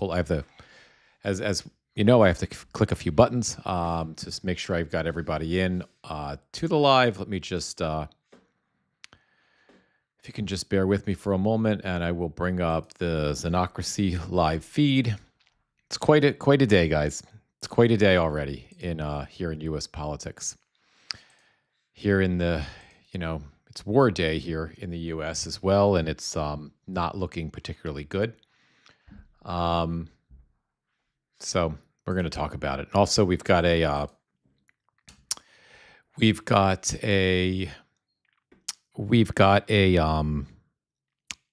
pull. I have to, as you know, I have to click a few buttons to make sure I've got everybody in to the live. Let me just, if you can just bear with me for a moment, and I will bring up the Xenocracy live feed. It's quite a day, guys. It's quite a day already in here in U.S. politics. Here in the, it's war day here in the U.S. as well, and it's not looking particularly good. So we're going to talk about it. Also, we've got a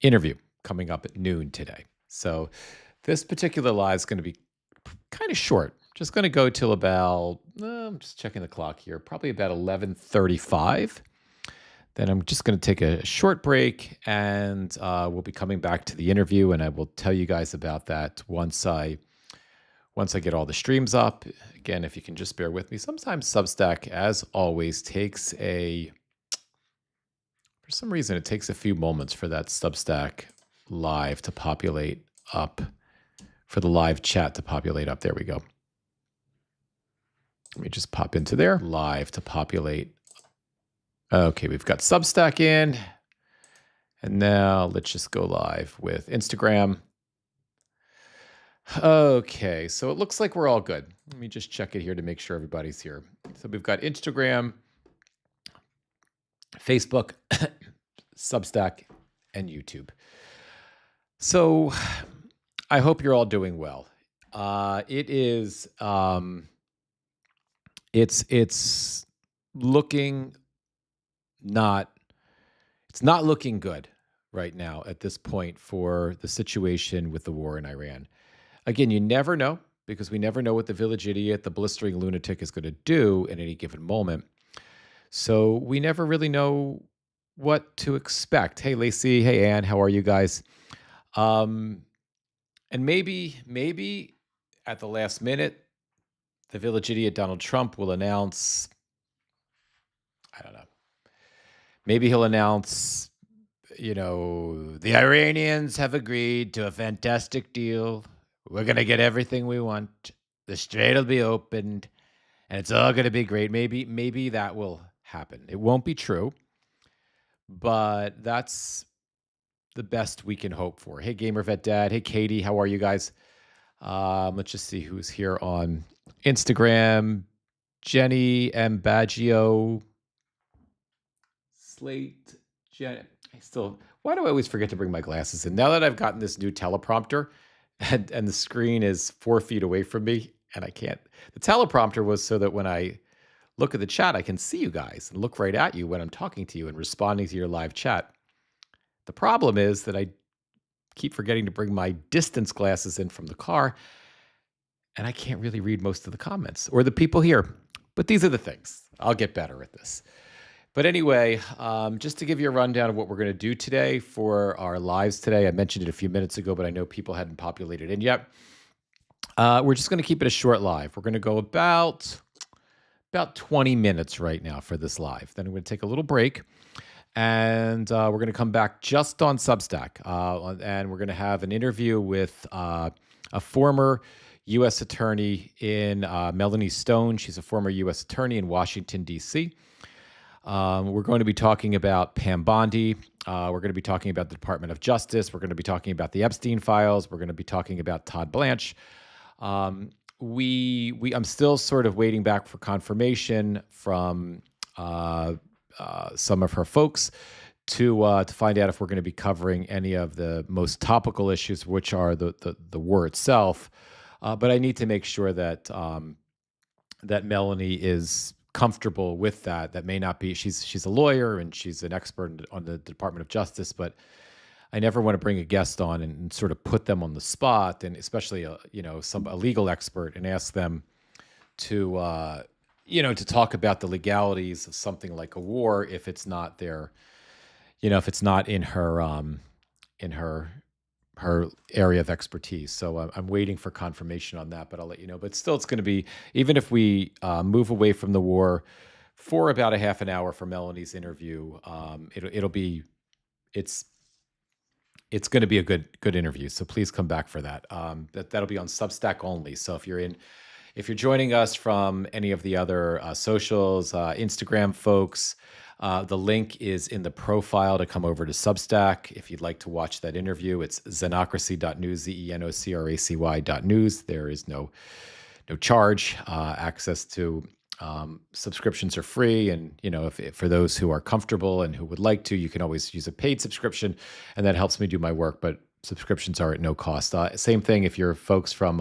interview coming up at noon today. So this particular live is going to be kind of short. Just going to go till about, I'm just checking the clock here, probably about 11:35. Then I'm just going to take a short break, and we'll be coming back to the interview, and I will tell you guys about that once I get all the streams up. Again, if you can just bear with me. Sometimes Substack, as always, for some reason, it takes a few moments for that Substack live to populate up, for the live chat to populate up. There we go. Let me just pop into there. Live to populate. Okay, we've got Substack in. And now let's just go live with Instagram. Okay, so it looks like we're all good. Let me just check it here to make sure everybody's here. So we've got Instagram, Facebook, Substack, and YouTube. So I hope you're all doing well. It's not looking good right now at this point for the situation with the war in Iran. Again, you never know, because we never know what the village idiot, the blistering lunatic, is going to do at any given moment. So we never really know what to expect. Hey, Lacey. Hey, Ann. How are you guys? And maybe at the last minute, the village idiot Donald Trump will announce, I don't know, maybe he'll announce, the Iranians have agreed to a fantastic deal. We're going to get everything we want. The strait will be opened, and it's all going to be great. Maybe that will happen. It won't be true, but that's the best we can hope for. Hey, GamerVet Dad. Hey, Katie. How are you guys? Let's just see who's here on Instagram. Jenny M. Baggio. Slate. Why do I always forget to bring my glasses in? Now that I've gotten this new teleprompter, and the screen is 4 feet away from me, and I can't. The teleprompter was so that when I look at the chat, I can see you guys and look right at you when I'm talking to you and responding to your live chat. The problem is that I keep forgetting to bring my distance glasses in from the car, and I can't really read most of the comments or the people here. But these are the things. I'll get better at this. But anyway, just to give you a rundown of what we're going to do today for our lives today. I mentioned it a few minutes ago, but I know people hadn't populated in yet. We're just going to keep it a short live. We're going to go about 20 minutes right now for this live. Then we're going to take a little break, and we're going to come back just on Substack. And we're going to have an interview with a former U.S. attorney in Melanie Stone. She's a former U.S. attorney in Washington, D.C. We're going to be talking about Pam Bondi. We're going to be talking about the Department of Justice. We're going to be talking about the Epstein files. We're going to be talking about Todd Blanche. I'm still sort of waiting back for confirmation from some of her folks to find out if we're going to be covering any of the most topical issues, which are the war itself. But I need to make sure that that Melanie is comfortable with that. That may not be. She's a lawyer and she's an expert on the Department of Justice, but I never want to bring a guest on and sort of put them on the spot, and especially a legal expert, and ask them to to talk about the legalities of something like a war if it's not their, if it's not in her area of expertise. So I'm waiting for confirmation on that, but I'll let you know. But still, it's going to be, even if we move away from the war for about a half an hour for Melanie's interview, It's going to be a good interview. So please come back for that. That'll be on Substack only. So if you're joining us from any of the other socials, Instagram folks, the link is in the profile to come over to Substack. If you'd like to watch that interview, it's zenocracy.news, zenocracy.news. There is no charge. Access to subscriptions are free, and if for those who are comfortable and who would like to, you can always use a paid subscription, and that helps me do my work. But subscriptions are at no cost. Same thing if you're folks from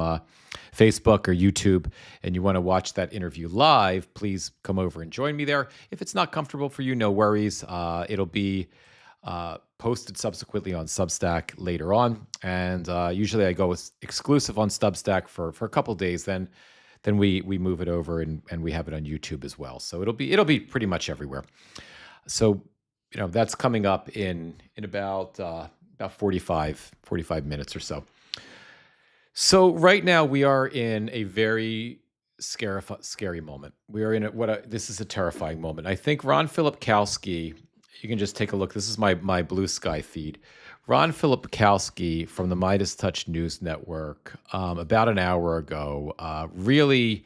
Facebook or YouTube and you want to watch that interview live, please come over and join me there. If it's not comfortable for you, no worries. It'll be posted subsequently on Substack later on, and usually I go with exclusive on Substack for a couple days. Then we move it over and we have it on YouTube as well. So it'll be pretty much everywhere. So that's coming up in about 45 minutes or so. So right now we are in a very scary moment. We are in this is a terrifying moment. I think Ron Filipkowski, you can just take a look. This is my Blue Sky feed. Ron Filipkowski from the Midas Touch News Network, about an hour ago, really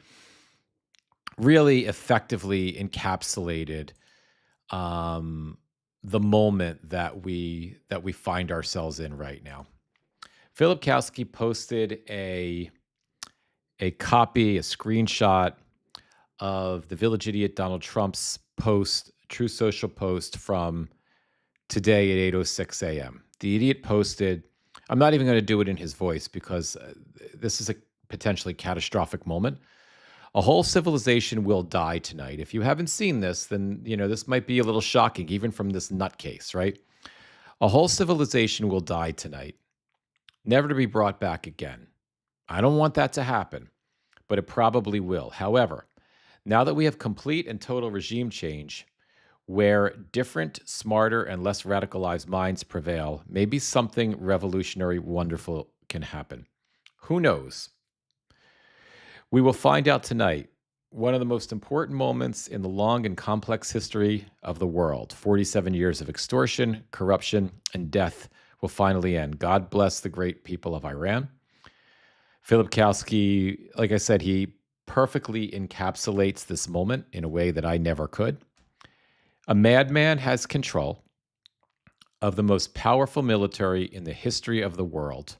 effectively encapsulated the moment that we find ourselves in right now. Filipkowski posted a screenshot of the Village Idiot Donald Trump's True Social post from today at 8:06 a.m. The idiot posted, I'm not even going to do it in his voice because this is a potentially catastrophic moment. A whole civilization will die tonight. If you haven't seen this, then this might be a little shocking, even from this nutcase, right? A whole civilization will die tonight, never to be brought back again. I don't want that to happen, but it probably will. However, now that we have complete and total regime change, where different, smarter, and less radicalized minds prevail, maybe something revolutionary, wonderful can happen. Who knows? We will find out tonight. One of the most important moments in the long and complex history of the world, 47 years of extortion, corruption, and death, will finally end. God bless the great people of Iran. Filipkowski, like I said, he perfectly encapsulates this moment in a way that I never could. A madman has control of the most powerful military in the history of the world,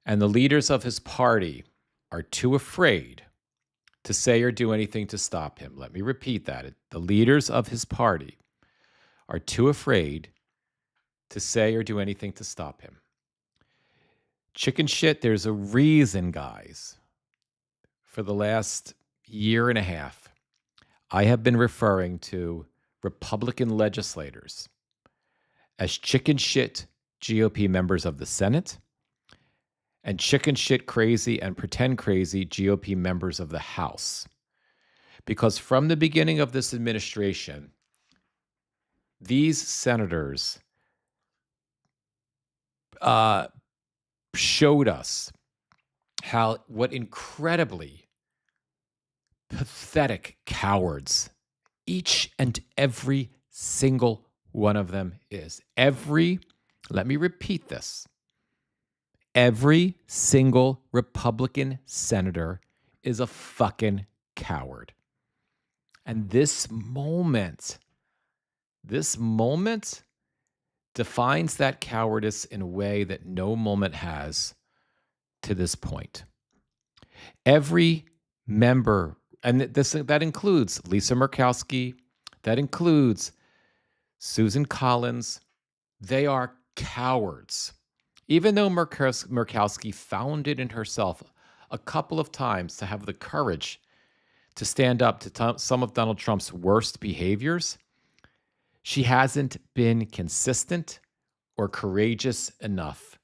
and the leaders of his party are too afraid to say or do anything to stop him. Let me repeat that. The leaders of his party are too afraid to say or do anything to stop him. Chicken shit, there's a reason, guys. For the last year and a half, I have been referring to Republican legislators as chicken shit GOP members of the Senate and chicken shit crazy and pretend crazy GOP members of the House. Because from the beginning of this administration, these senators showed us what incredibly pathetic cowards each and every single one of them is. Let me repeat this. Every single Republican senator is a fucking coward. And this moment defines that cowardice in a way that no moment has to this point. Every member, and that includes Lisa Murkowski, that includes Susan Collins, they are cowards. Even though Murkowski found it in herself a couple of times to have the courage to stand up to some of Donald Trump's worst behaviors, she hasn't been consistent or courageous enough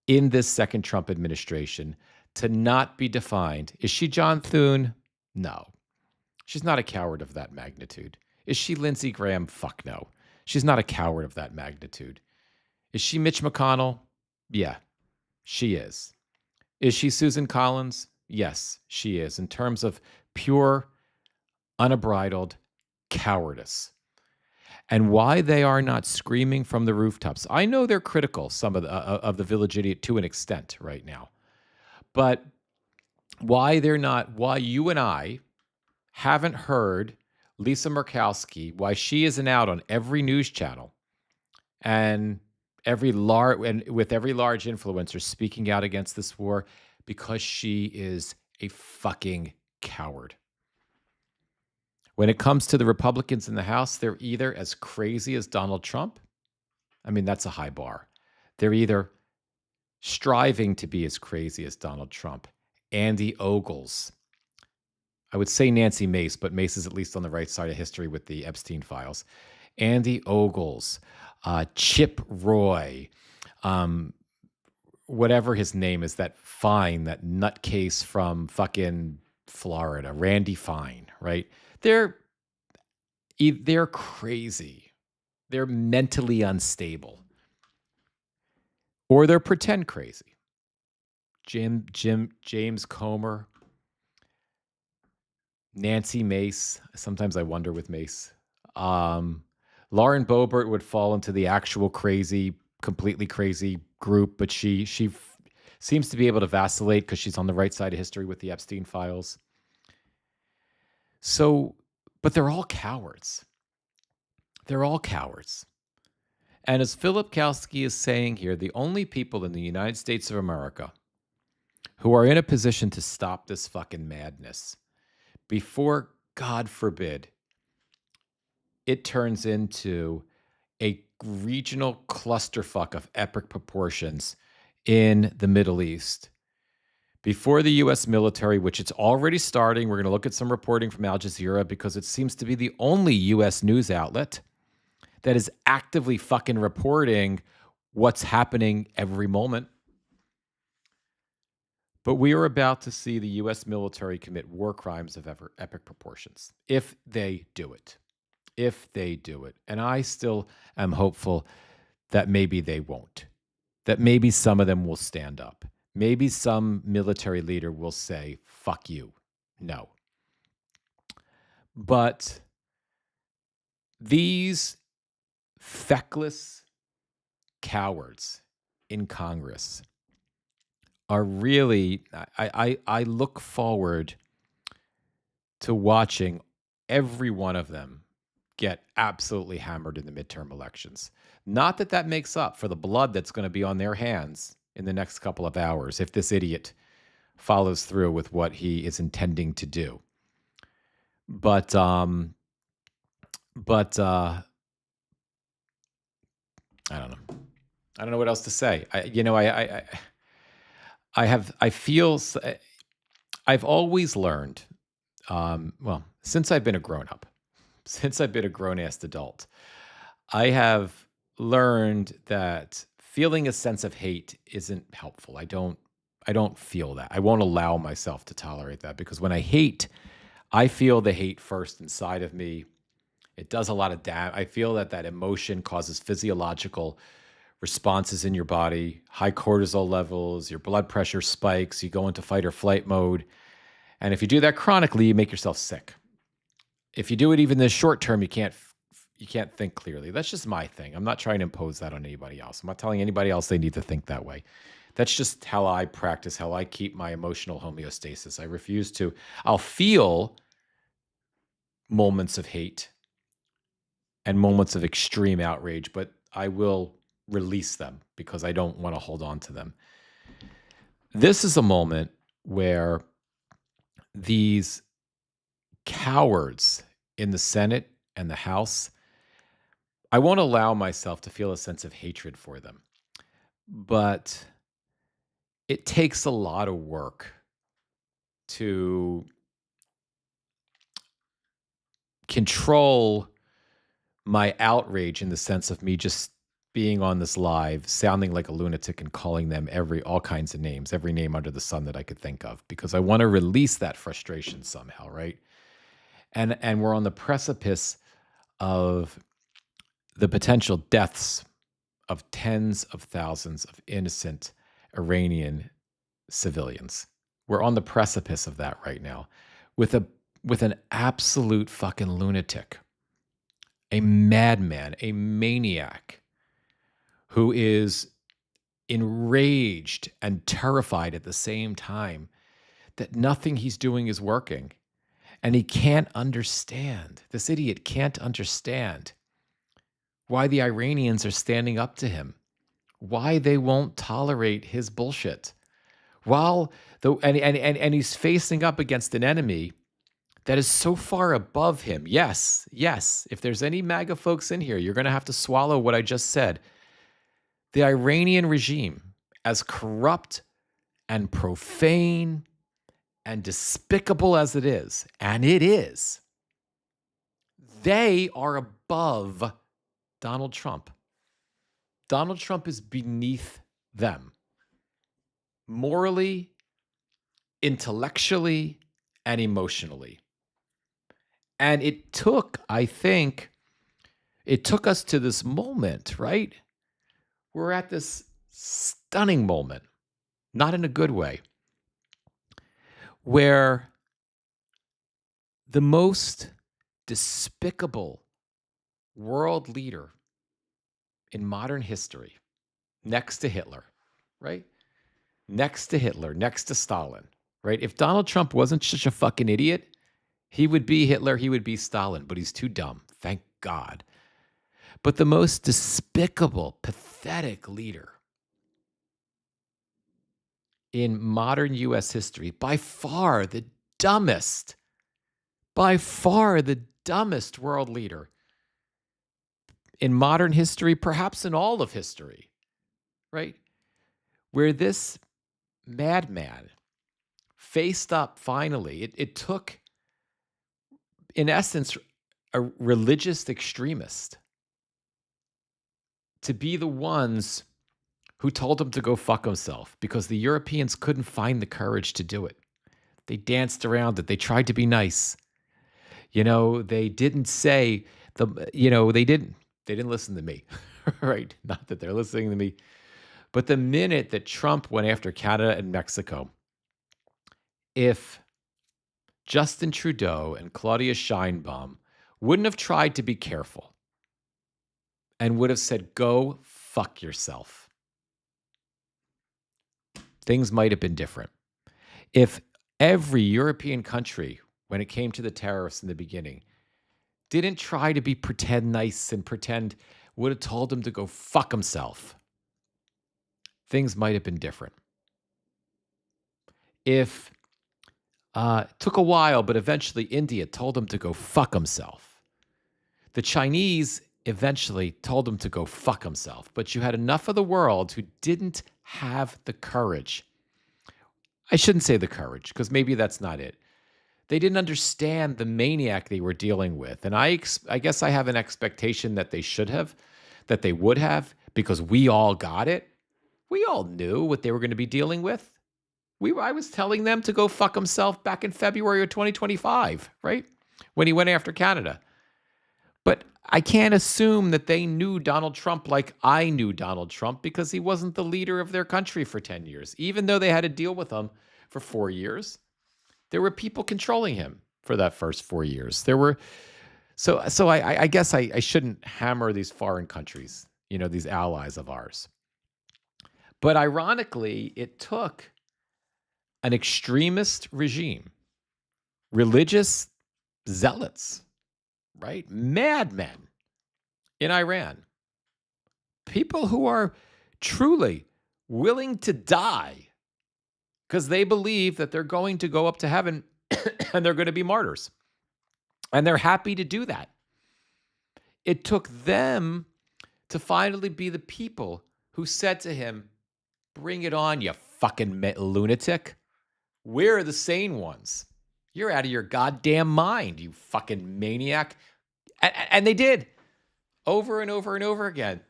in this second Trump administration to not be defined. Is she John Thune? No. She's not a coward of that magnitude. Is she Lindsey Graham? Fuck no. She's not a coward of that magnitude. Is she Mitch McConnell? Yeah, she is. Is she Susan Collins? Yes, she is, in terms of pure, unbridled cowardice. and why they are not screaming from the rooftops. I know they're critical, some of the village idiot to an extent right now, but why they're not, why you and I haven't heard Lisa Murkowski, why she isn't out on every news channel and with every large influencer speaking out against this war, because she is a fucking coward. When it comes to the Republicans in the House, they're either as crazy as Donald Trump. I mean, that's a high bar. They're either striving to be as crazy as Donald Trump, Andy Ogles. I would say Nancy Mace, but Mace is at least on the right side of history with the Epstein files. Andy Ogles, Chip Roy, whatever his name is, that nutcase from fucking Florida, Randy Fine, right? They're crazy. They're mentally unstable. Or they're pretend crazy. James Comer, Nancy Mace. Sometimes I wonder with Mace. Lauren Boebert would fall into the actual crazy, completely crazy group, but she seems to be able to vacillate because she's on the right side of history with the Epstein files. So, but they're all cowards. They're all cowards. And as Philip Kalski is saying here, the only people in the United States of America who are in a position to stop this fucking madness before, God forbid, it turns into a regional clusterfuck of epic proportions in the Middle East. Before the U.S. military, which it's already starting, we're going to look at some reporting from Al Jazeera because it seems to be the only U.S. news outlet that is actively fucking reporting what's happening every moment. But we are about to see the U.S. military commit war crimes of epic proportions, if they do it. If they do it. And I still am hopeful that maybe they won't. That maybe some of them will stand up. Maybe some military leader will say, fuck you. No. But these feckless cowards in Congress are really, I look forward to watching every one of them get absolutely hammered in the midterm elections. Not that that makes up for the blood that's going to be on their hands in the next couple of hours if this idiot follows through with what he is intending to do. But I don't know. I don't know what else to say. I've always learned, since I've been a grown up, since I've been a grown-ass adult, I have learned that feeling a sense of hate isn't helpful. I don't feel that. I won't allow myself to tolerate that because when I hate, I feel the hate first inside of me. It does a lot of damage. I feel that emotion causes physiological responses in your body, high cortisol levels, your blood pressure spikes, you go into fight or flight mode. And if you do that chronically, you make yourself sick. If you do it even in the short term, you can't think clearly. That's just my thing. I'm not trying to impose that on anybody else. I'm not telling anybody else they need to think that way. That's just how I practice, how I keep my emotional homeostasis. I refuse to. I'll feel moments of hate and moments of extreme outrage, but I will release them because I don't want to hold on to them. This is a moment where these cowards in the Senate and the House, I won't allow myself to feel a sense of hatred for them, but it takes a lot of work to control my outrage in the sense of me just being on this live, sounding like a lunatic and calling them all kinds of names, every name under the sun that I could think of, because I want to release that frustration somehow, right? And we're on the precipice of the potential deaths of tens of thousands of innocent Iranian civilians. We're on the precipice of that right now with an absolute fucking lunatic a madman, a maniac who is enraged and terrified at the same time that nothing he's doing is working. And he can't understand, this idiot can't understand why the Iranians are standing up to him, why they won't tolerate his bullshit. While and he's facing up against an enemy that is so far above him. Yes, yes. If there's any MAGA folks in here, you're going to have to swallow what I just said. The Iranian regime, as corrupt and profane and despicable as it is, and it is, they are above Donald Trump. Donald Trump is beneath them. Morally, intellectually, and emotionally. And it took, I think, it took us to this moment, right? We're at this stunning moment, not in a good way, where the most despicable world leader in modern history, next to Hitler, right? Next to Hitler, next to Stalin, right? If Donald Trump wasn't such a fucking idiot, he would be Hitler, he would be Stalin, but he's too dumb, thank God. But the most despicable, pathetic leader in modern U.S. history, by far the dumbest world leader in modern history, perhaps in all of history, right? Where this madman faced up finally. It took, in essence, a religious extremist to be the ones who told him to go fuck himself because the Europeans couldn't find the courage to do it. They danced around it. They tried to be nice. They didn't say they didn't listen to me, right? Not that they're listening to me. But the minute that Trump went after Canada and Mexico, if Justin Trudeau and Claudia Sheinbaum wouldn't have tried to be careful and would have said, go fuck yourself, things might have been different. If every European country, when it came to the tariffs in the beginning, didn't try to be pretend nice and would have told him to go fuck himself, things might have been different. If it took a while, but eventually India told him to go fuck himself. The Chinese eventually told him to go fuck himself. But you had enough of the world who didn't have the courage. I shouldn't say the courage, because maybe that's not it. They didn't understand the maniac they were dealing with. And I guess I have an expectation that they should have, that they would have, because we all got it. We all knew what they were going to be dealing with. I was telling them to go fuck himself back in February of 2025, right? When he went after Canada. But I can't assume that they knew Donald Trump like I knew Donald Trump, because he wasn't the leader of their country for 10 years. Even though they had to deal with him for 4 years, there were people controlling him for that first 4 years. There were, so I guess I shouldn't hammer these foreign countries, these allies of ours. But ironically, it took an extremist regime, religious zealots, right? Madmen in Iran, people who are truly willing to die because they believe that they're going to go up to heaven and they're going to be martyrs. And they're happy to do that. It took them to finally be the people who said to him, bring it on, you fucking lunatic. We're the sane ones. You're out of your goddamn mind, you fucking maniac. And they did, over and over and over again.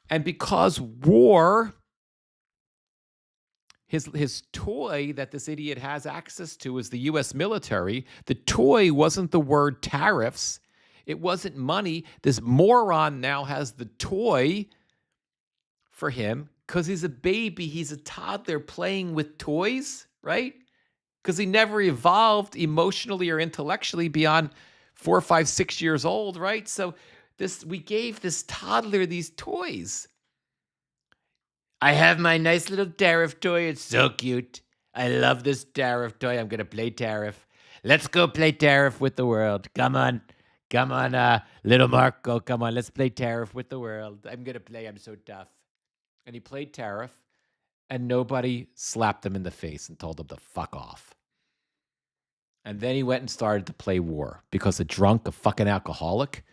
And because war, his toy that this idiot has access to is the U.S. military. The toy wasn't the word tariffs. It wasn't money. This moron now has the toy for him because he's a baby. He's a toddler playing with toys, right? Because he never evolved emotionally or intellectually beyond 4, 5, 6 years old, right? So we gave this toddler these toys. I have my nice little tariff toy. It's so cute. I love this tariff toy. I'm going to play tariff. Let's go play tariff with the world. Come on. Come on, little Marco. Come on. Let's play tariff with the world. I'm going to play. I'm so tough. And he played tariff, and nobody slapped him in the face and told him to fuck off. And then he went and started to play war because a fucking alcoholic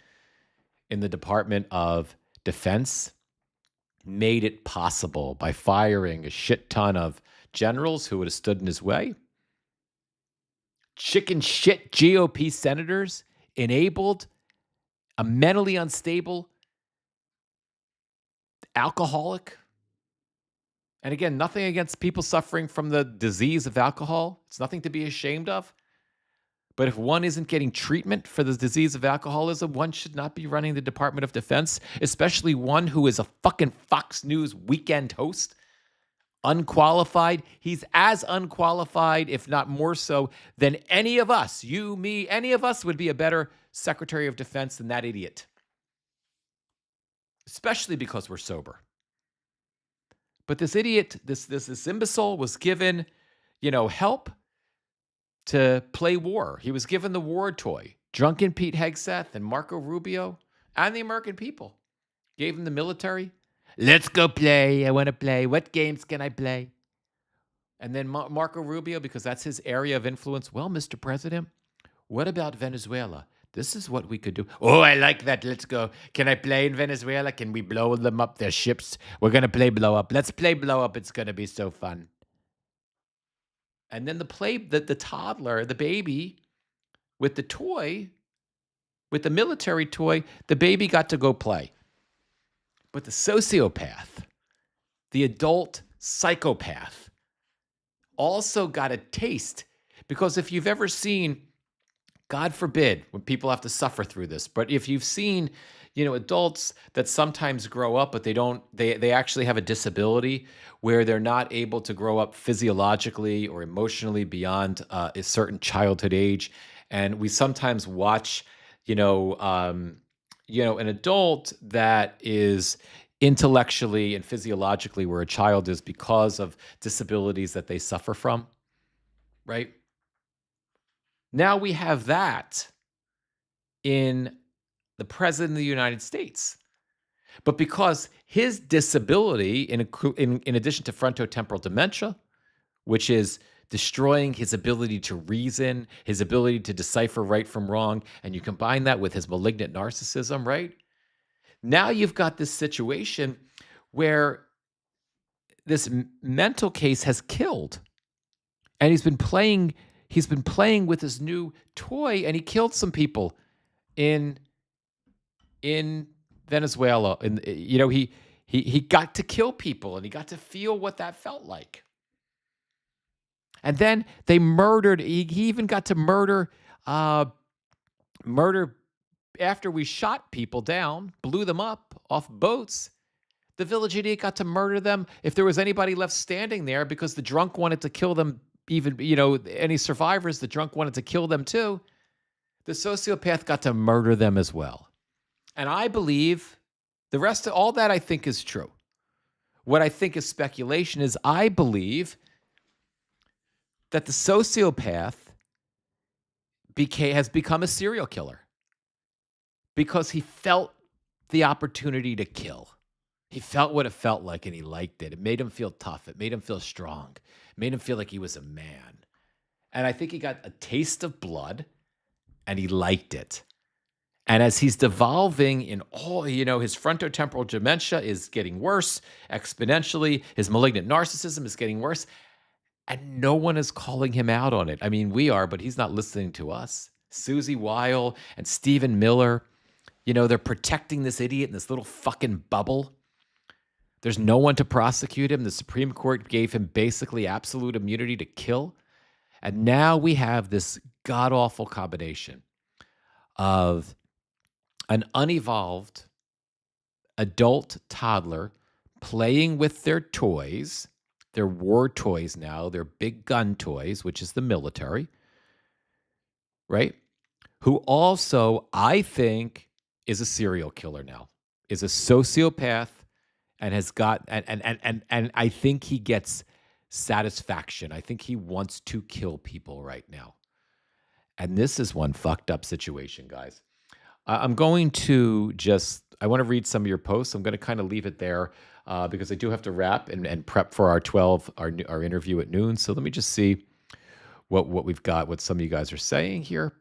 in the Department of Defense made it possible by firing a shit ton of generals who would have stood in his way. Chicken shit GOP senators enabled a mentally unstable alcoholic. And again, nothing against people suffering from the disease of alcohol. It's nothing to be ashamed of. But if one isn't getting treatment for the disease of alcoholism, one should not be running the Department of Defense, especially one who is a fucking Fox News weekend host. Unqualified. He's as unqualified, if not more so, than any of us. You, me, any of us would be a better Secretary of Defense than that idiot. Especially because we're sober. But this idiot, this imbecile was given, help to play war. He was given the war toy. Drunken Pete Hegseth and Marco Rubio and the American people gave him the military. Let's go play. I want to play. What games can I play? And then Marco Rubio, because that's his area of influence. Well, Mr. President, what about Venezuela? This is what we could do. Oh, I like that. Let's go. Can I play in Venezuela? Can we blow them up, their ships? We're going to play blow up. Let's play blow up. It's going to be so fun. And then the toddler, the baby, with the toy, with the military toy, the baby got to go play. But the sociopath, the adult psychopath, also got a taste. Because if you've ever seen, God forbid, when people have to suffer through this, but if you've seen, adults that sometimes grow up, but they actually have a disability where they're not able to grow up physiologically or emotionally beyond a certain childhood age. And we sometimes watch, an adult that is intellectually and physiologically where a child is because of disabilities that they suffer from, right? Now we have that in the President of the United States. But because his disability, in addition to frontotemporal dementia, which is destroying his ability to reason, his ability to decipher right from wrong, and you combine that with his malignant narcissism, right? Now you've got this situation where this mental case has killed. And he's been playing with his new toy, and he killed some people in Venezuela. And he got to kill people, and he got to feel what that felt like. And then they murdered. He even got to murder after we shot people down, blew them up off boats. The village idiot got to murder them if there was anybody left standing there, because the drunk wanted to kill them. Even, any survivors, the drunk wanted to kill them too. The sociopath got to murder them as well. And I believe the rest of all that I think is true. What I think is speculation is I believe that the sociopath has become a serial killer because he felt the opportunity to kill. He felt what it felt like, and he liked it. It made him feel tough. It made him feel strong. It made him feel like he was a man. And I think he got a taste of blood, and he liked it. And as he's devolving in all, his frontotemporal dementia is getting worse exponentially. His malignant narcissism is getting worse. And no one is calling him out on it. I mean, we are, but he's not listening to us. Susie Weil and Stephen Miller, they're protecting this idiot in this little fucking bubble. There's no one to prosecute him. The Supreme Court gave him basically absolute immunity to kill. And now we have this god-awful combination of an unevolved adult toddler playing with their toys, their war toys now, their big gun toys, which is the military, right? who also, I think, is a serial killer now, is a sociopath and has got and I think he gets satisfaction. I think he wants to kill people right now. And this is one fucked up situation, guys. I'm going to just, I want to read some of your posts. I'm going to kind of leave it there because I do have to wrap and prep for our 12, our interview at noon. So let me just see what we've got, what some of you guys are saying here.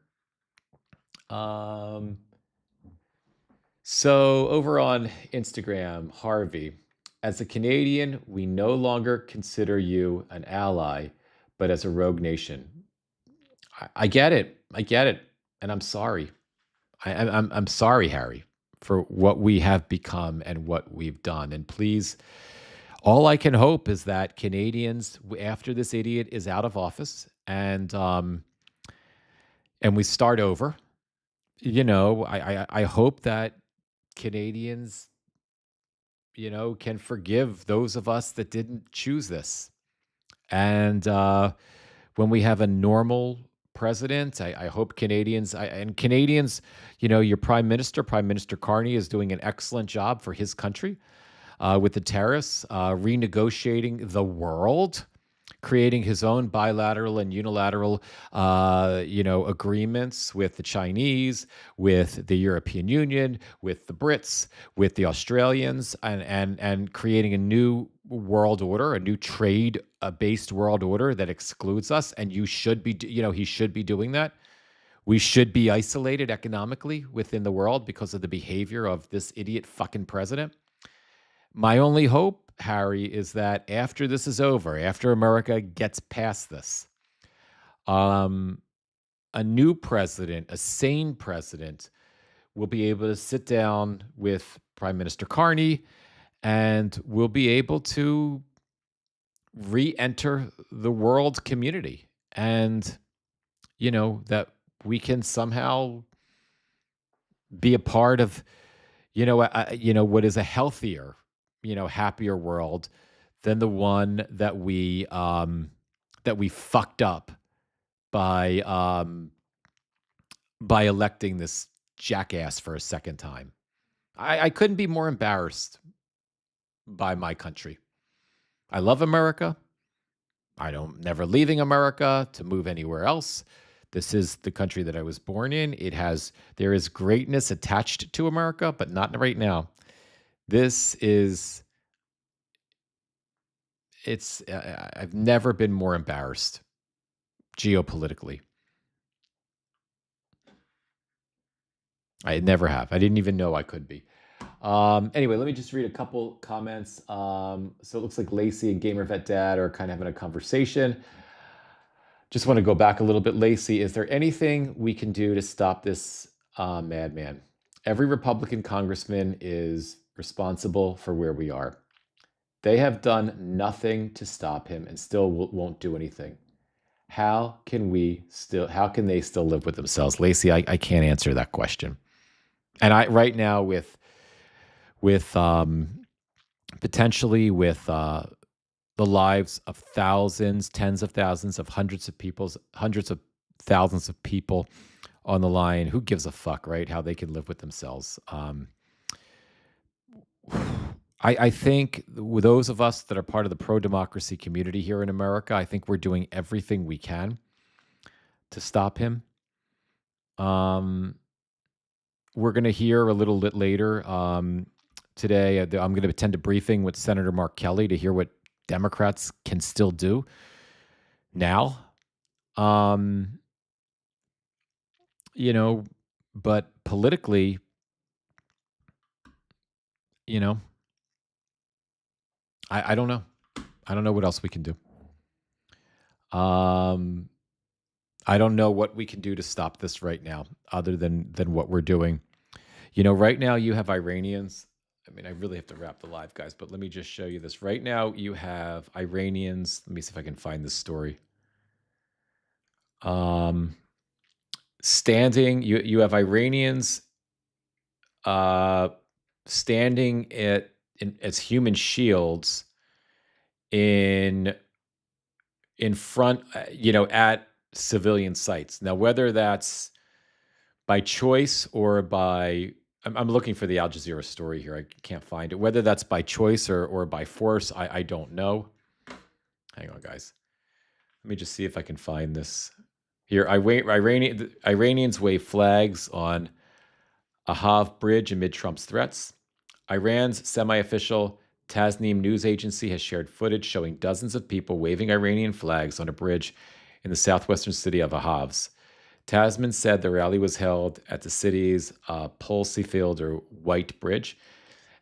So over on Instagram, Harvey, as a Canadian, we no longer consider you an ally, but as a rogue nation. I get it. I get it. And I'm sorry. I'm sorry, Harry, for what we have become and what we've done. And please, all I can hope is that Canadians, after this idiot is out of office, and we start over. I hope that Canadians, can forgive those of us that didn't choose this. And when we have a normal president, I hope Canadians, your Prime Minister Carney, is doing an excellent job for his country with the tariffs, renegotiating the world, creating his own bilateral and unilateral, agreements with the Chinese, with the European Union, with the Brits, with the Australians, and creating a new world order, a new trade based world order that excludes us. And he should be doing that. We should be isolated economically within the world because of the behavior of this idiot fucking president. My only hope, Harry, is that after this is over, after America gets past this, a new president, a sane president, will be able to sit down with Prime Minister Carney and will be able to re-enter the world community. And, that we can somehow be a part of, what is a healthier, happier world than the one that we fucked up by electing this jackass for a second time. I couldn't be more embarrassed by my country. I love America. I don't never leaving America to move anywhere else. This is the country that I was born in. There is greatness attached to America, but not right now. I've never been more embarrassed geopolitically. I never have. I didn't even know I could be. Anyway, let me just read a couple comments. So it looks like Lacey and Gamer Vet Dad are kind of having a conversation. Just want to go back a little bit. Lacey, is there anything we can do to stop this madman? Every Republican congressman is responsible for where we are. They have done nothing to stop him and still won't do anything. How can they still live with themselves? Lacey, I can't answer that question. And right now with potentially with the lives of thousands, tens of thousands of hundreds of thousands of people on the line, who gives a fuck, right? How they can live with themselves. I think with those of us that are part of the pro-democracy community here in America, I think we're doing everything we can to stop him. We're going to hear a little bit later today. I'm going to attend a briefing with Senator Mark Kelly to hear what Democrats can still do now. But politically, I don't know. I don't know what else we can do. I don't know what we can do to stop this right now, other than what we're doing. Right now you have Iranians. I mean, I really have to wrap the live, guys, but let me just show you this. Right now you have Iranians. Let me see if I can find this story. Standing, you have Iranians standing as human shields in front, at civilian sites. Now, whether that's by choice or by I'm looking for the Al Jazeera story here. I can't find it. Whether that's by choice or by force, I don't know. Hang on, guys. Let me just see if I can find this. Here, Iranians wave flags on Ahav Bridge amid Trump's threats. Iran's semi-official Tasnim news agency has shared footage showing dozens of people waving Iranian flags on a bridge in the southwestern city of Ahavs. Tasman said the rally was held at the city's Polsey Field or White Bridge.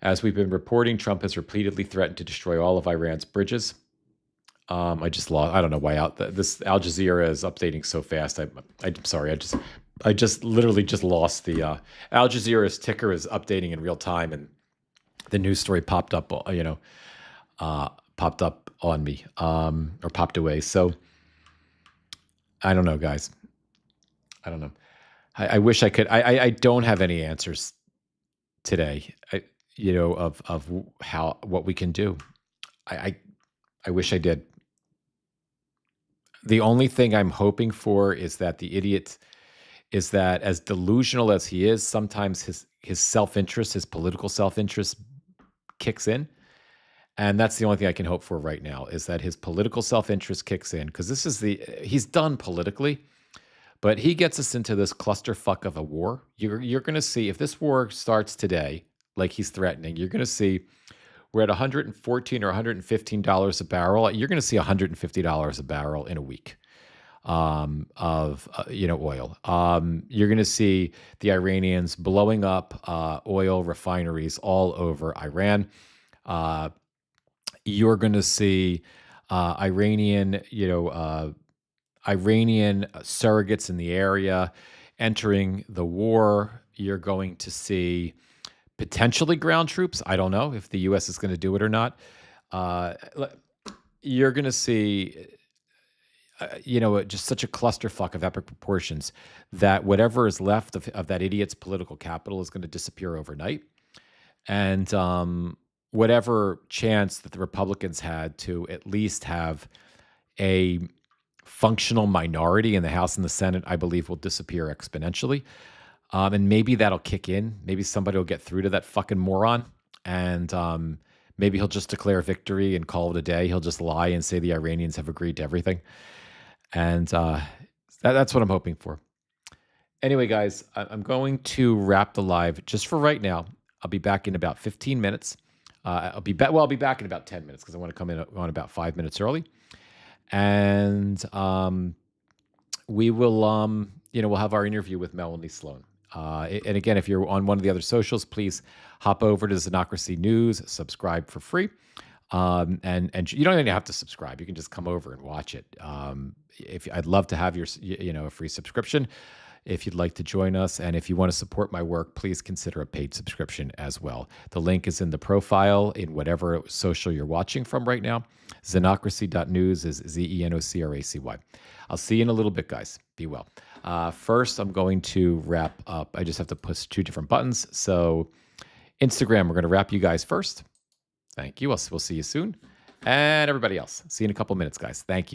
As we've been reporting, Trump has repeatedly threatened to destroy all of Iran's bridges. I just lost. I don't know why this Al Jazeera is updating so fast. I'm sorry. I just literally just lost the Al Jazeera's ticker is updating in real time, and the news story popped up. Popped up on me or popped away. So I don't know, guys. I don't know. I wish I could. I don't have any answers today. Of what we can do. I wish I did. The only thing I'm hoping for is that the idiot is that as delusional as he is, sometimes his self-interest, his political self-interest kicks in. And that's the only thing I can hope for right now is that his political self-interest kicks in because he's done politically, but he gets us into this clusterfuck of a war. You're going to see if this war starts today, like he's threatening, you're going to see we're at $114 or $115 a barrel. You're going to see $150 a barrel in a week of oil. You're going to see the Iranians blowing up oil refineries all over Iran. You're going to see Iranian surrogates in the area entering the war. You're going to see potentially ground troops. I don't know if the U.S. is going to do it or not. You're going to see, just such a clusterfuck of epic proportions that whatever is left of that idiot's political capital is going to disappear overnight. And whatever chance that the Republicans had to at least have a functional minority in the House and the Senate, I believe will disappear exponentially. And maybe that'll kick in. Maybe somebody will get through to that fucking moron. And maybe he'll just declare victory and call it a day. He'll just lie and say the Iranians have agreed to everything. And that's what I'm hoping for. Anyway, guys, I'm going to wrap the live just for right now. I'll be back in about 15 minutes. I'll be back in about 10 minutes because I want to come in on about 5 minutes early. And we will, we'll have our interview with Melanie Sloan. And again, if you're on one of the other socials, please hop over to Xenocracy News, subscribe for free. And you don't even have to subscribe. You can just come over and watch it. I'd love to have your, a free subscription if you'd like to join us. And if you want to support my work, please consider a paid subscription as well. The link is in the profile in whatever social you're watching from right now. Xenocracy.news is Zenocracy. I'll see you in a little bit, guys. Be well. First, I'm going to wrap up. I just have to push 2 different buttons. So Instagram, we're going to wrap you guys first. Thank you. We'll see you soon. And everybody else, see you in a couple minutes, guys. Thank you.